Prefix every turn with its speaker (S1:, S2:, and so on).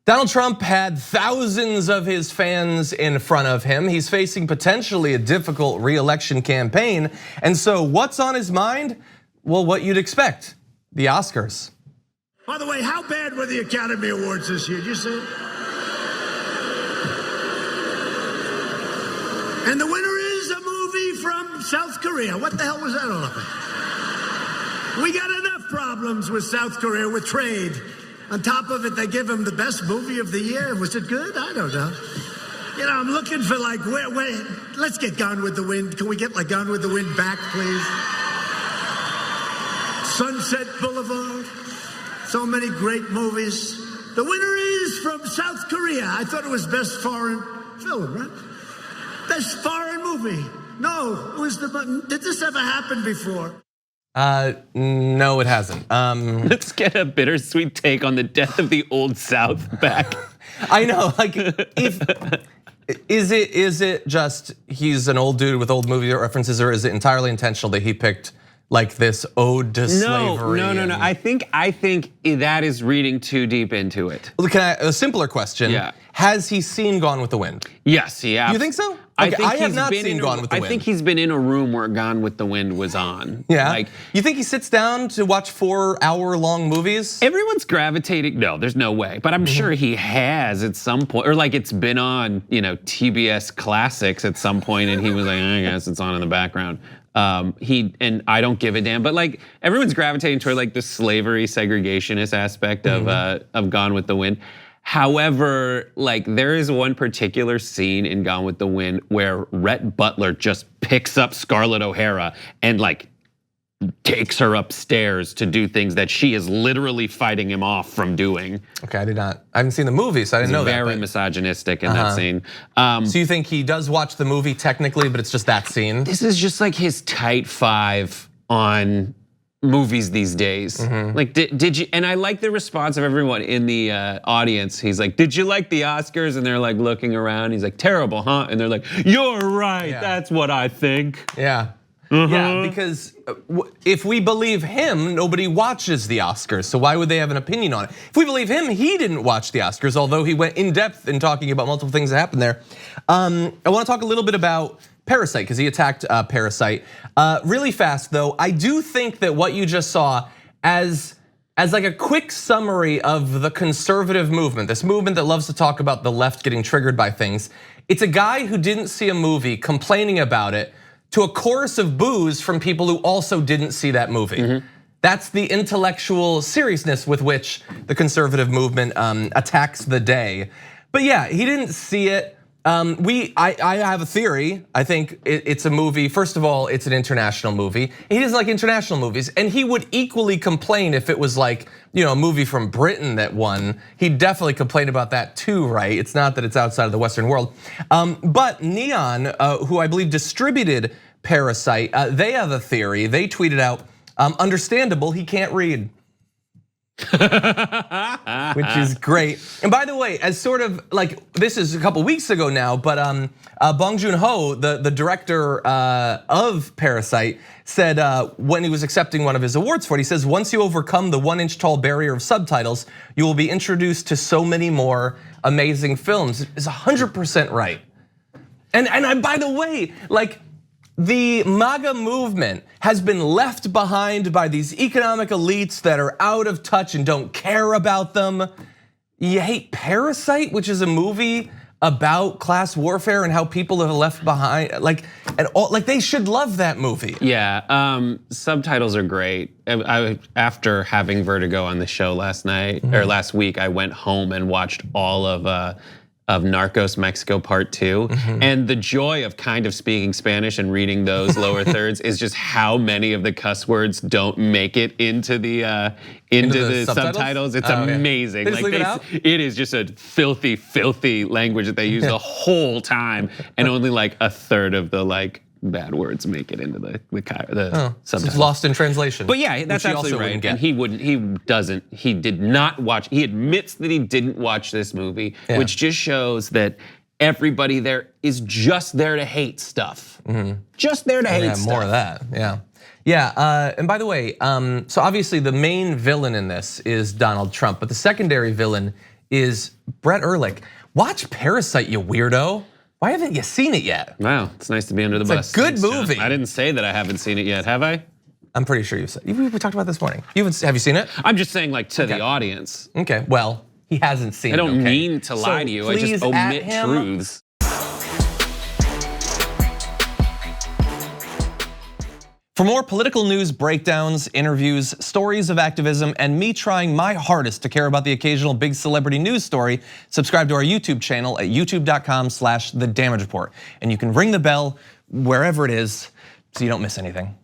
S1: Donald Trump had thousands of his fans in front of him. He's facing potentially a difficult re-election campaign. And so what's on his mind? Well, what you'd expect, the Oscars.
S2: By the way, how bad were the Academy Awards this year? Did you see it? And the winner is a movie from South Korea. What the hell was that all about? We got enough problems with South Korea with trade. On top of it, they give him the best movie of the year. Was it good? I don't know. You know, I'm looking for like, let's get Gone with the Wind. Can we get like Gone with the Wind back, please? Sunset Boulevard. So many great movies. The winner is from South Korea. I thought it was best foreign film, right? Best foreign movie. No, it was did this ever happen before?
S1: No, it hasn't.
S3: Let's get a bittersweet take on the death of the Old South back.
S1: I know, like, is it just he's an old dude with old movie references, or is it entirely intentional that he picked like this ode to slavery?
S3: No. I think that is reading too deep into it.
S1: Well, a simpler question?
S3: Yeah.
S1: Has he seen Gone with the Wind?
S3: Yes, yeah.
S1: You think so?
S3: I think
S1: I have not seen Gone with the Wind.
S3: I think he's been in a room where Gone with the Wind was on.
S1: Yeah.
S3: Like,
S1: you think he sits down to watch 4-hour-long movies?
S3: Everyone's gravitating. No, there's no way. But I'm sure he has at some point, or like it's been on, TBS Classics at some point, and he was like, I guess it's on in the background. And I don't give a damn, but like everyone's gravitating toward like the slavery segregationist aspect of Gone with the Wind. However, like there is one particular scene in Gone with the Wind where Rhett Butler just picks up Scarlett O'Hara and like takes her upstairs to do things that she is literally fighting him off from doing.
S1: Okay, I haven't seen the movie, so I didn't know that.
S3: Very misogynistic in that scene.
S1: So you think he does watch the movie technically, but it's just that scene?
S3: This is just like his tight five on movies these days. Like, did you? And I like the response of everyone in the audience. He's like, "Did you like the Oscars?" And they're like looking around. He's like, "Terrible, huh?" And they're like, "You're right.
S1: Yeah.
S3: That's what I think."
S1: Yeah. Yeah, because if we believe him, nobody watches the Oscars, so why would they have an opinion on it? If we believe him, he didn't watch the Oscars, although he went in depth in talking about multiple things that happened there. I wanna talk a little bit about Parasite, because he attacked Parasite. Really fast though, I do think that what you just saw as like a quick summary of the conservative movement, this movement that loves to talk about the left getting triggered by things, it's a guy who didn't see a movie complaining about it to a chorus of boos from people who also didn't see that movie. That's the intellectual seriousness with which the conservative movement attacks the day. But yeah, he didn't see it. I have a theory. I think it's a movie. First of all, it's an international movie. He doesn't like international movies, and he would equally complain if it was like, a movie from Britain that won. He'd definitely complain about that too, right? It's not that it's outside of the Western world. But Neon, who I believe distributed Parasite, they have a theory. They tweeted out, understandable, he can't read. Which is great. And by the way, as sort of like, this is a couple weeks ago now, but Bong Joon-ho, the director of Parasite, said when he was accepting one of his awards for it, he says, once you overcome the 1-inch tall barrier of subtitles, you will be introduced to so many more amazing films. It's 100% right. And by the way, like, the MAGA movement has been left behind by these economic elites that are out of touch and don't care about them. You hate Parasite, which is a movie about class warfare and how people are left behind. Like they should love that movie.
S3: Yeah, subtitles are great. After having vertigo on the show last night or last week, I went home and watched all of Narcos Mexico Part 2, and the joy of kind of speaking Spanish and reading those lower thirds is just how many of the cuss words don't make it into the subtitles. It's amazing.
S1: They just leave it out?
S3: It is just a filthy, filthy language that they use the whole time, and only like a third of the like bad words make it into the subtitles.
S1: So it's lost in translation.
S3: But yeah, that's absolutely right. And he did not watch, he admits that he didn't watch this movie, which just shows that everybody there is just there to hate stuff. Just there to hate stuff.
S1: More of that, yeah. And by the way, so obviously the main villain in this is Donald Trump, but the secondary villain is Brett Ehrlich. Watch Parasite, you weirdo. Why haven't you seen it yet?
S3: Wow, it's nice to be under the bus.
S1: It's a good
S3: Thanks, John.
S1: movie.
S3: I didn't say that I haven't seen it yet, have I?
S1: I'm pretty sure you said. We talked about this morning. Have you seen it?
S3: I'm just saying, like, to the audience.
S1: Okay, well, he hasn't seen it.
S3: I don't
S1: okay?
S3: mean to lie to you. I
S1: please
S3: just
S1: at
S3: omit
S1: him.
S3: truths.
S1: For more political news breakdowns, interviews, stories of activism, and me trying my hardest to care about the occasional big celebrity news story, subscribe to our YouTube channel at youtube.com/The Damage Report. And you can ring the bell wherever it is so you don't miss anything.